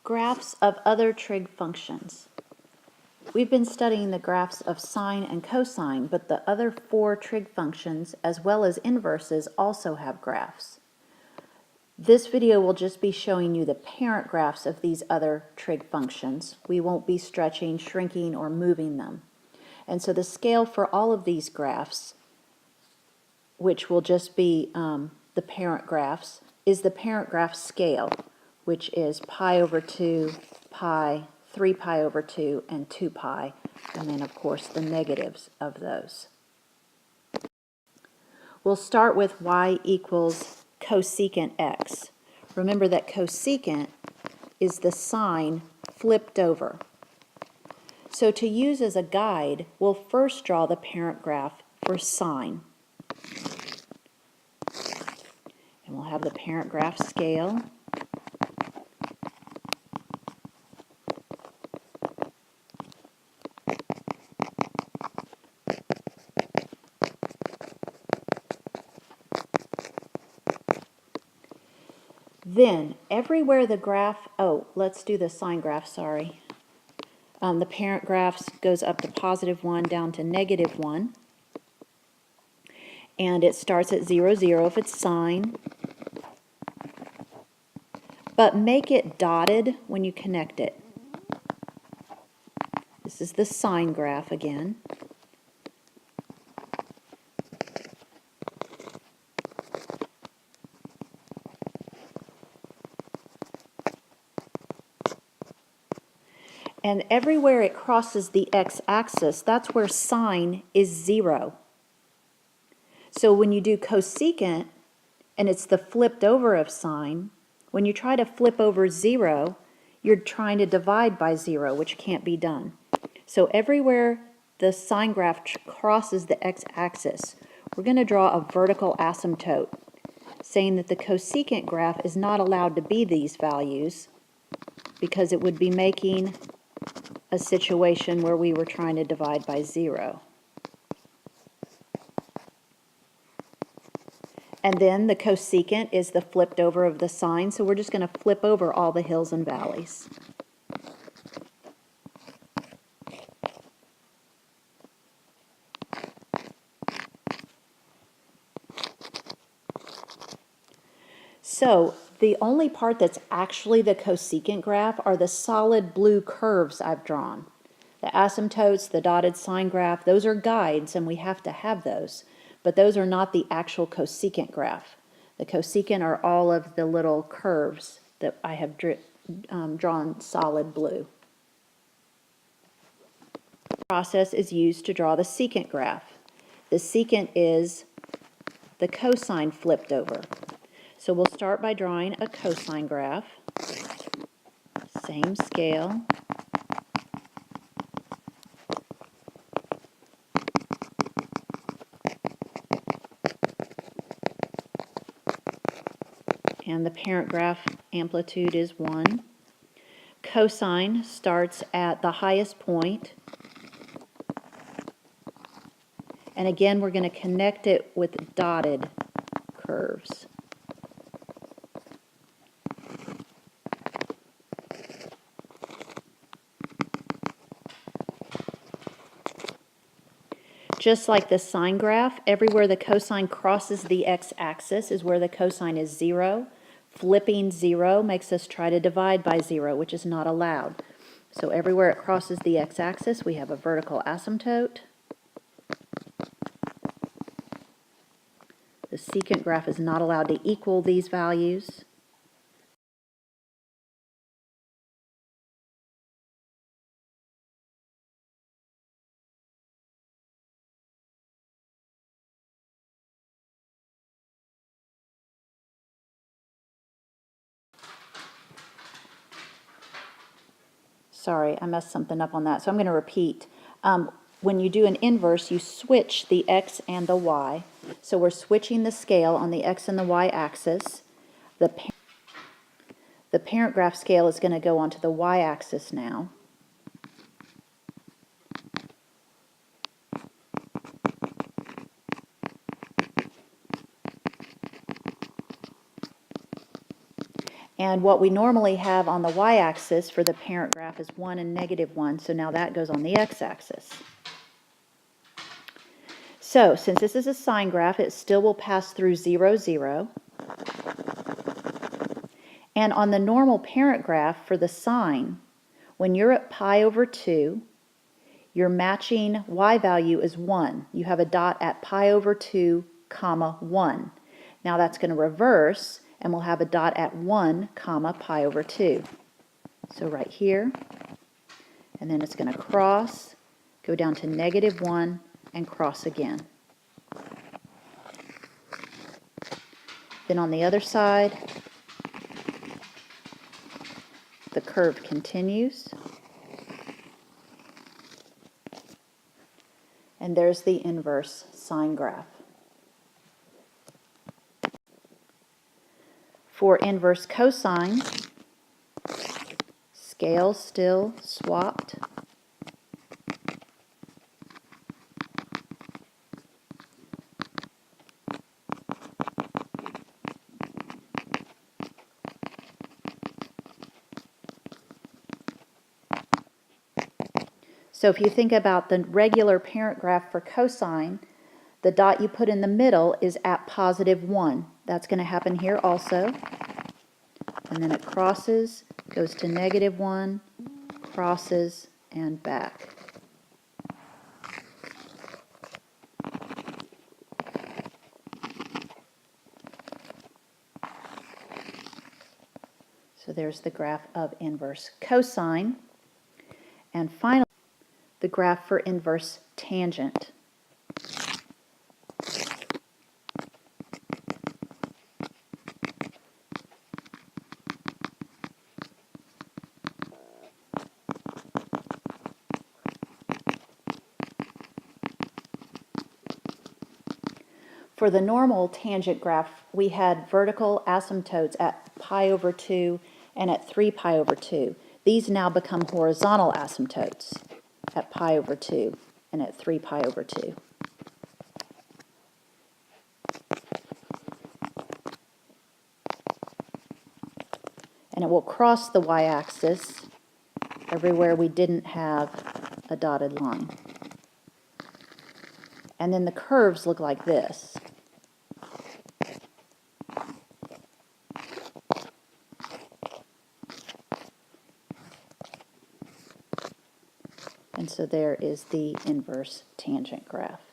Graphs of other trig functions. We've been studying the graphs of sine and cosine, but the other 4 trig functions, as well as inverses, also have graphs. This video will just be showing you the parent graphs of these other trig functions. We won't be stretching, shrinking, or moving them. And so the scale for all of these graphs, which will just be the parent graphs, is the parent graph scale, which is pi over 2, pi, 3 pi over 2, and 2 pi, and then of course the negatives of those. We'll start with y equals cosecant x. Remember that cosecant is the sine flipped over. So to use as a guide, we'll first draw the parent graph for sine. And we'll have the parent graph scale. Then, everywhere the graph, let's do the sine graph, sorry. The parent graph goes up to +1 down to -1. And it starts at 0, 0 if it's sine. But make it dotted when you connect it. This is the sine graph again. And everywhere it crosses the x-axis, that's where sine is 0. So when you do cosecant, and it's the flipped over of sine, when you try to flip over 0, you're trying to divide by 0, which can't be done. So everywhere the sine graph crosses the x-axis, we're going to draw a vertical asymptote, saying that the cosecant graph is not allowed to be these values because it would be making a situation where we were trying to divide by 0. And then the cosecant is the flipped over of the sine, so we're just going to flip over all the hills and valleys. So the only part that's actually the cosecant graph are the solid blue curves I've drawn. The asymptotes, the dotted sine graph, those are guides and we have to have those. But those are not the actual cosecant graph. The cosecant are all of the little curves that I have drawn solid blue. The process is used to draw the secant graph. The secant is the cosine flipped over. So we'll start by drawing a cosine graph, same scale. And the parent graph amplitude is 1. Cosine starts at the highest point. And again, we're going to connect it with dotted curves. Just like the sine graph, everywhere the cosine crosses the x-axis is where the cosine is 0. Flipping 0 makes us try to divide by 0, which is not allowed. So everywhere it crosses the x-axis, we have a vertical asymptote. The secant graph is not allowed to equal these values. Sorry, I messed something up on that, so I'm going to repeat. When you do an inverse, you switch the x and the y. So we're switching the scale on the x and the y axis. The parent graph scale is going to go onto the y axis now. And And what we normally have on the y-axis for the parent graph is 1 and -1, so now that goes on the x-axis. So, since this is a sine graph, it still will pass through 0, 0. And on the normal parent graph for the sine, when you're at pi over 2, your matching y value is 1. You have a dot at pi over 2, comma 1. Now that's going to reverse, and we'll have a dot at 1, comma pi over 2. So right here, and then it's going to cross, go down to -1, and cross again. Then on the other side, the curve continues. And there's the inverse sine graph. For inverse cosine, scale still swapped. So if you think about the regular parent graph for cosine, the dot you put in the middle is at +1. That's going to happen here also. And then it crosses, goes to -1, crosses, and back. So there's the graph of inverse cosine. And finally, the graph for inverse tangent. For the normal tangent graph, we had vertical asymptotes at pi over 2 and at 3 pi over 2. These now become horizontal asymptotes at pi over 2 and at 3 pi over 2. And it will cross the y-axis everywhere we didn't have a dotted line. And then the curves look like this. And so there is the inverse tangent graph.